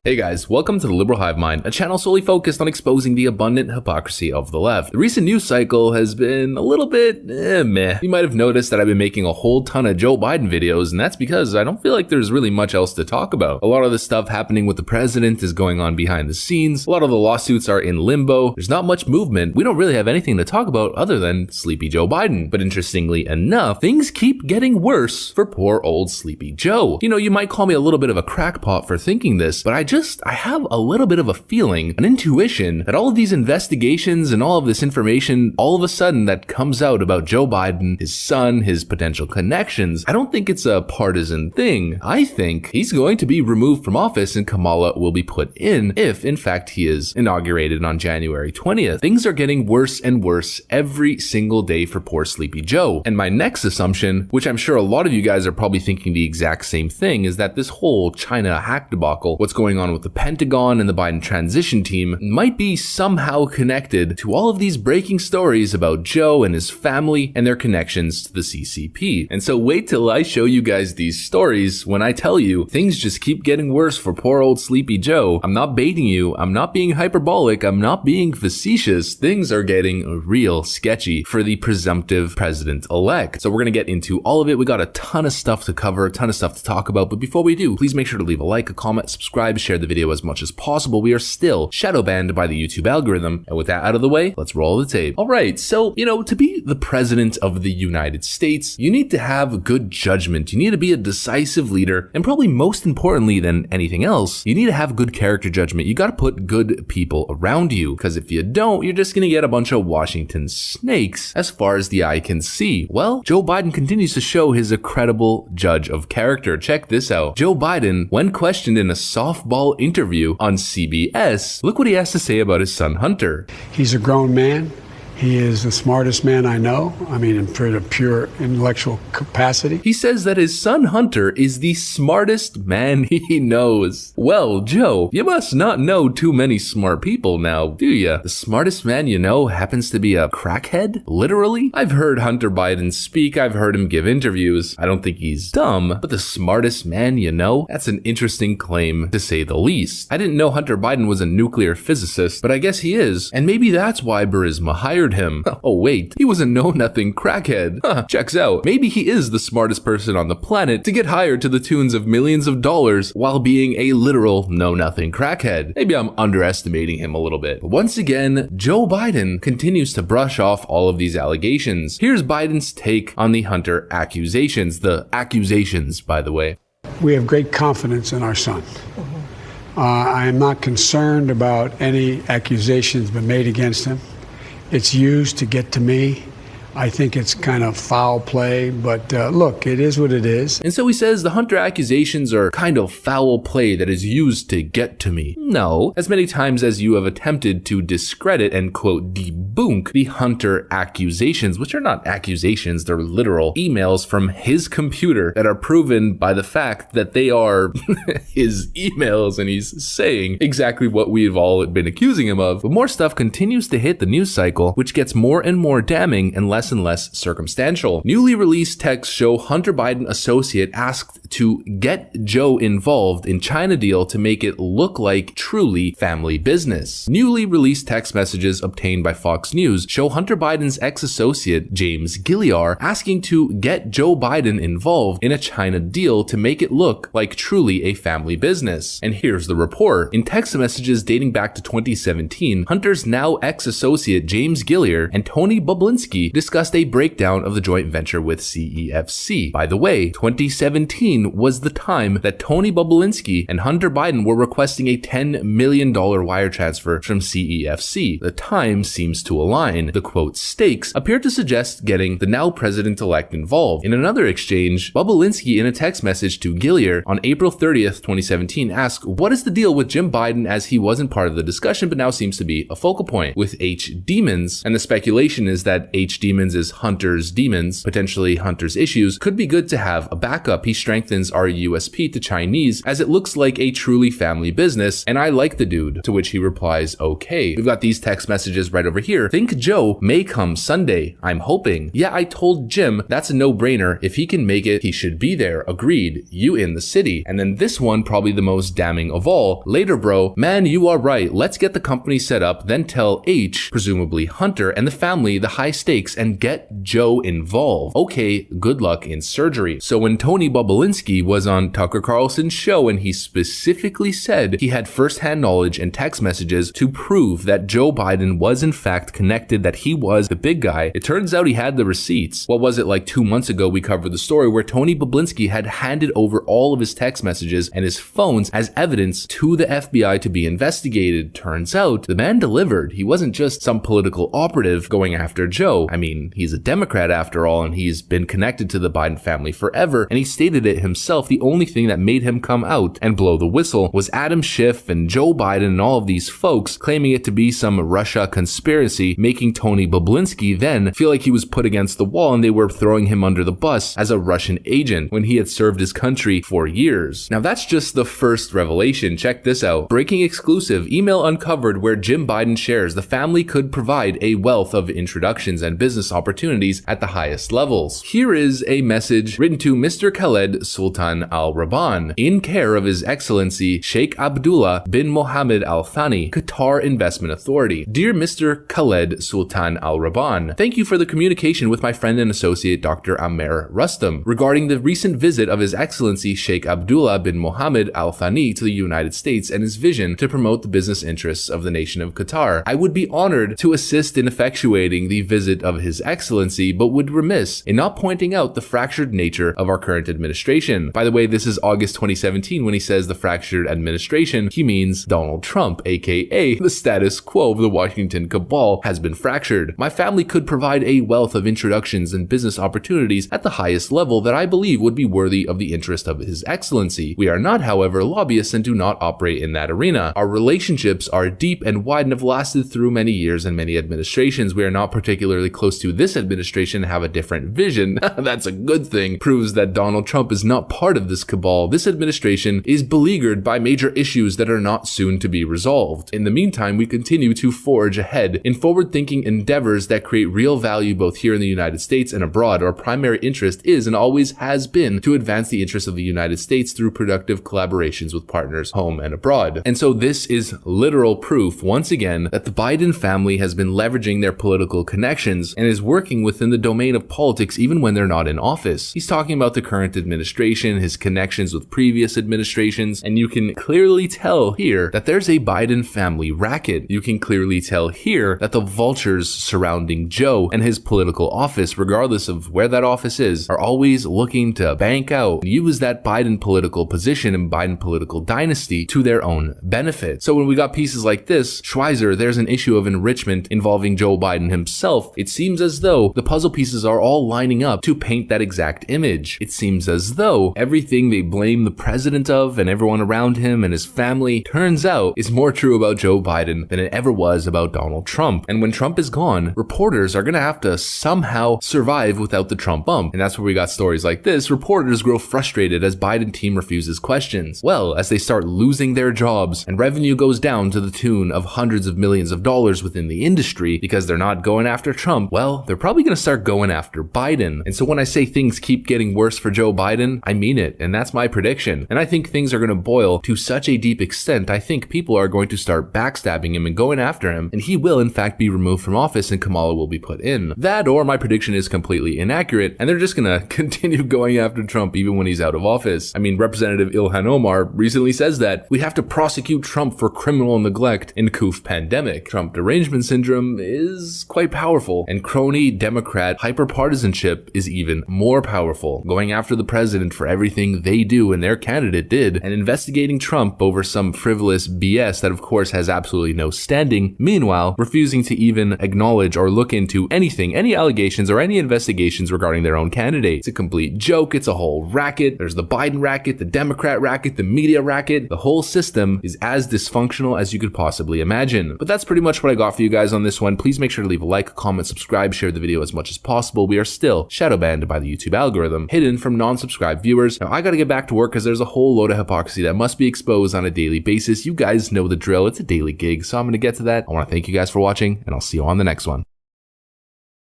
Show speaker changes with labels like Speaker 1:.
Speaker 1: Hey guys, welcome to the Liberal Hivemind, a channel solely focused on exposing the abundant hypocrisy of the left. The recent news cycle has been a little bit meh. You might have noticed that I've been making a whole ton of Joe Biden videos, and that's because I don't feel like there's really much else to talk about. A lot of the stuff happening with the president is going on behind the scenes. A lot of the lawsuits are in limbo. There's not much movement. We don't really have anything to talk about other than Sleepy Joe Biden. But interestingly enough, things keep getting worse for poor old Sleepy Joe. You know, you might call me a little bit of a crackpot for thinking this, but I have a little bit of a feeling, an intuition, that all of these investigations and all of this information, all of a sudden that comes out about Joe Biden, his son, his potential connections, I don't think it's a partisan thing. I think he's going to be removed from office and Kamala will be put in if, in fact, he is inaugurated on January 20th. Things are getting worse and worse every single day for poor Sleepy Joe. And my next assumption, which I'm sure a lot of you guys are probably thinking the exact same thing, is that this whole China hack debacle, what's going on with the Pentagon and the Biden transition team, might be somehow connected to all of these breaking stories about Joe and his family and their connections to the CCP. And so wait till I show you guys these stories when I tell you things just keep getting worse for poor old Sleepy Joe. I'm not baiting you. I'm not being hyperbolic. I'm not being facetious. Things are getting real sketchy for the presumptive president-elect. So we're going to get into all of it. We got a ton of stuff to cover, a ton of stuff to talk about. But before we do, please make sure to leave a like, a comment, subscribe, share the video as much as possible. We are still shadow banned by the YouTube algorithm. And with that out of the way, let's roll the tape. All right. So, to be the president of the United States, you need to have good judgment. You need to be a decisive leader. And probably most importantly than anything else, you need to have good character judgment. You got to put good people around you, because if you don't, you're just going to get a bunch of Washington snakes as far as the eye can see. Well, Joe Biden continues to show his a credible judge of character. Check this out. Joe Biden, when questioned in a softball interview on CBS, look what he has to say about his son Hunter.
Speaker 2: He's a grown man. He is the smartest man I know. I mean, in pure intellectual capacity.
Speaker 1: He says that his son Hunter is the smartest man he knows. Well, Joe, you must not know too many smart people now, do you? The smartest man you know happens to be a crackhead? Literally? I've heard Hunter Biden speak. I've heard him give interviews. I don't think he's dumb, but the smartest man you know? That's an interesting claim, to say the least. I didn't know Hunter Biden was a nuclear physicist, but I guess he is. And maybe that's why Burisma hired him. Oh wait, he was a know-nothing crackhead. Checks out. Maybe he is the smartest person on the planet to get hired to the tunes of millions of dollars while being a literal know-nothing crackhead. Maybe I'm underestimating him a little bit. But once again, Joe Biden continues to brush off all of these allegations. Here's Biden's take on the Hunter accusations. The accusations, by the way.
Speaker 2: We have great confidence in our son. I am not concerned about any accusations been made against him. It's used to get to me. I think it's kind of foul play, but look, it is what it is.
Speaker 1: And so he says the Hunter accusations are kind of foul play that is used to get to me. No, as many times as you have attempted to discredit and quote debunk the Hunter accusations, which are not accusations, they're literal emails from his computer that are proven by the fact that they are his emails and he's saying exactly what we've all been accusing him of. But more stuff continues to hit the news cycle, which gets more and more damning and less circumstantial. Newly released texts show Hunter Biden associate asked to get Joe involved in China deal to make it look like truly family business. Newly released text messages obtained by Fox News show Hunter Biden's ex-associate James Gilliar asking to get Joe Biden involved in a China deal to make it look like truly a family business. And here's the report. In text messages dating back to 2017, Hunter's now ex-associate James Gilliar and Tony Bobulinski discussed a breakdown of the joint venture with CEFC. By the way, 2017 was the time that Tony Bobulinski and Hunter Biden were requesting a $10 million wire transfer from CEFC. The time seems to align. The quote stakes appear to suggest getting the now president-elect involved. In another exchange, Bobulinski in a text message to Gilliar on April 30th, 2017 asked, "What is the deal with Jim Biden, as he wasn't part of the discussion but now seems to be a focal point with H. Demons?" And the speculation is that H. Demons is Hunter's demons, potentially Hunter's issues. Could be good to have a backup. He strengthened instance our USP to Chinese, as it looks like a truly family business, and I like the dude. To which he replies, okay. We've got these text messages right over here. Think Joe may come Sunday. I'm hoping. Yeah, I told Jim that's a no-brainer. If he can make it, he should be there. Agreed. You in the city. And then this one, probably the most damning of all. Later, bro. Man, you are right. Let's get the company set up, then tell H, presumably Hunter, and the family the high stakes and get Joe involved. Okay, good luck in surgery. So when Tony Bobulinski was on Tucker Carlson's show and he specifically said he had firsthand knowledge and text messages to prove that Joe Biden was in fact connected, that he was the big guy, it turns out he had the receipts. What was it, like 2 months ago we covered the story where Tony Bobulinski had handed over all of his text messages and his phones as evidence to the FBI to be investigated. Turns out the man delivered. He wasn't just some political operative going after Joe. I mean, he's a Democrat after all, and he's been connected to the Biden family forever, and he stated it himself. The only thing that made him come out and blow the whistle was Adam Schiff and Joe Biden and all of these folks claiming it to be some Russia conspiracy, making Tony Bobulinski then feel like he was put against the wall and they were throwing him under the bus as a Russian agent when he had served his country for years. Now that's just the first revelation. Check this out. Breaking exclusive. Email uncovered where Jim Biden shares the family could provide a wealth of introductions and business opportunities at the highest levels. Here is a message written to Mr. Khaled Sultan Al Raban in care of His Excellency Sheikh Abdullah bin Mohammed Al Thani, Qatar Investment Authority. Dear Mr. Khaled Sultan Al Raban, thank you for the communication with my friend and associate Dr. Amer Rustam regarding the recent visit of His Excellency Sheikh Abdullah bin Mohammed Al Thani to the United States and his vision to promote the business interests of the nation of Qatar. I would be honored to assist in effectuating the visit of His Excellency, but would remiss in not pointing out the fractured nature of our current administration. By the way, this is August 2017 when he says the fractured administration, he means Donald Trump, aka the status quo of the Washington cabal has been fractured. My family could provide a wealth of introductions and business opportunities at the highest level that I believe would be worthy of the interest of His Excellency. We are not, however, lobbyists and do not operate in that arena. Our relationships are deep and wide and have lasted through many years and many administrations. We are not particularly close to this administration and have a different vision. That's a good thing. Proves that Donald Trump is not part of this cabal. This administration is beleaguered by major issues that are not soon to be resolved. In the meantime, we continue to forge ahead in forward-thinking endeavors that create real value both here in the United States and abroad. Our primary interest is and always has been to advance the interests of the United States through productive collaborations with partners home and abroad. And so this is literal proof, once again, that the Biden family has been leveraging their political connections and is working within the domain of politics even when they're not in office. He's talking about the current administration, his connections with previous administrations, and you can clearly tell here that there's a Biden family racket. You can clearly tell here that the vultures surrounding Joe and his political office, regardless of where that office is, are always looking to bank out and use that Biden political position and Biden political dynasty to their own benefit. So when we got pieces like this, Schweizer, there's an issue of enrichment involving Joe Biden himself. It seems as though the puzzle pieces are all lining up to paint that exact image. It seems as though everything they blame the president of and everyone around him and his family turns out is more true about Joe Biden than it ever was about Donald Trump. And when Trump is gone, reporters are going to have to somehow survive without the Trump bump. And that's where we got stories like this. Reporters grow frustrated as Biden team refuses questions. Well, as they start losing their jobs and revenue goes down to the tune of hundreds of millions of dollars within the industry because they're not going after Trump, well, they're probably going to start going after Biden. And so when I say things keep getting worse for Joe Biden, I mean it. And that's my prediction. And I think things are going to boil to such a deep extent, I think people are going to start backstabbing him and going after him, and he will in fact be removed from office and Kamala will be put in. That or my prediction is completely inaccurate and they're just going to continue going after Trump even when he's out of office. I mean, Representative Ilhan Omar recently says that we have to prosecute Trump for criminal neglect in COOF pandemic. Trump derangement syndrome is quite powerful, and crony Democrat hyperpartisanship is even more powerful, going after the president for everything they do and their candidate did, and investigating Trump over some frivolous BS that of course has absolutely no standing, meanwhile refusing to even acknowledge or look into anything, any allegations or any investigations regarding their own candidate. It's a complete joke. It's a whole racket. There's the Biden racket, the Democrat racket, the media racket. The whole system is as dysfunctional as you could possibly imagine. But that's pretty much what I got for you guys on this one. Please make sure to leave a like, comment, subscribe, share the video as much as possible. We are still shadow banned by the YouTube algorithm, hidden from non-subscribers subscribed viewers. Now I gotta get back to work because there's a whole load of hypocrisy that must be exposed on a daily basis. You guys know the drill. It's a daily gig, so I'm gonna get to that. I want to thank you guys for watching, and I'll see you on the next one.